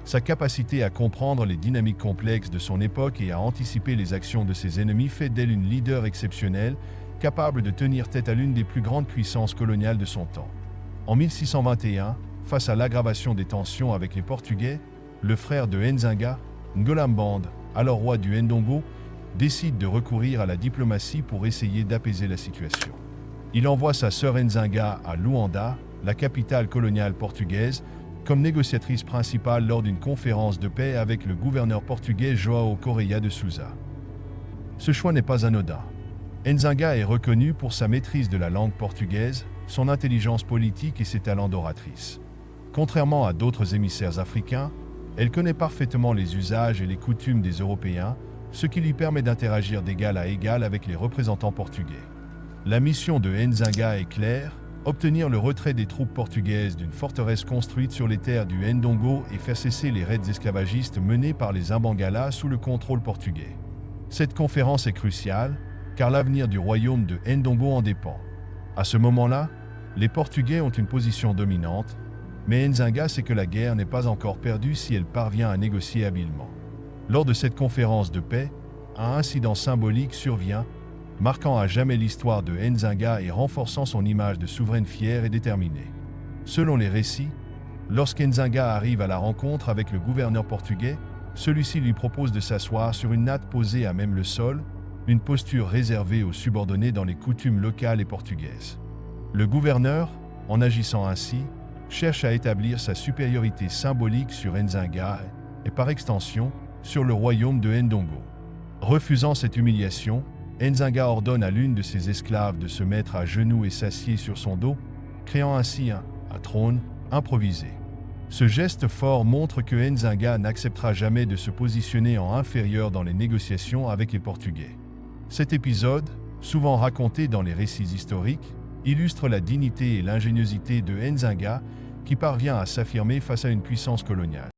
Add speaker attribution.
Speaker 1: Sa capacité à comprendre les dynamiques complexes de son époque et à anticiper les actions de ses ennemis fait d'elle une leader exceptionnelle, capable de tenir tête à l'une des plus grandes puissances coloniales de son temps. En 1621, face à l'aggravation des tensions avec les Portugais, le frère de Nzinga, Ngolamband, alors roi du Ndongo, décide de recourir à la diplomatie pour essayer d'apaiser la situation. Il envoie sa sœur Nzinga à Luanda, la capitale coloniale portugaise, comme négociatrice principale lors d'une conférence de paix avec le gouverneur portugais João Correia de Sousa. Ce choix n'est pas anodin. Nzinga est reconnue pour sa maîtrise de la langue portugaise, son intelligence politique et ses talents d'oratrice. Contrairement à d'autres émissaires africains, elle connaît parfaitement les usages et les coutumes des Européens, ce qui lui permet d'interagir d'égal à égal avec les représentants portugais. La mission de Nzinga est claire, obtenir le retrait des troupes portugaises d'une forteresse construite sur les terres du Ndongo et faire cesser les raids esclavagistes menés par les Imbangala sous le contrôle portugais. Cette conférence est cruciale, car l'avenir du royaume de Ndongo en dépend. À ce moment-là, les Portugais ont une position dominante, mais Nzinga sait que la guerre n'est pas encore perdue si elle parvient à négocier habilement. Lors de cette conférence de paix, un incident symbolique survient, marquant à jamais l'histoire de Nzinga et renforçant son image de souveraine fière et déterminée. Selon les récits, lorsqu'Nzinga arrive à la rencontre avec le gouverneur portugais, celui-ci lui propose de s'asseoir sur une natte posée à même le sol, une posture réservée aux subordonnés dans les coutumes locales et portugaises. Le gouverneur, en agissant ainsi, cherche à établir sa supériorité symbolique sur Nzinga et, par extension, sur le royaume de Ndongo. Refusant cette humiliation, Nzinga ordonne à l'une de ses esclaves de se mettre à genoux et s'assied sur son dos, créant ainsi un trône improvisé. Ce geste fort montre que Nzinga n'acceptera jamais de se positionner en inférieur dans les négociations avec les Portugais. Cet épisode, souvent raconté dans les récits historiques, illustre la dignité et l'ingéniosité de Nzinga qui parvient à s'affirmer face à une puissance coloniale.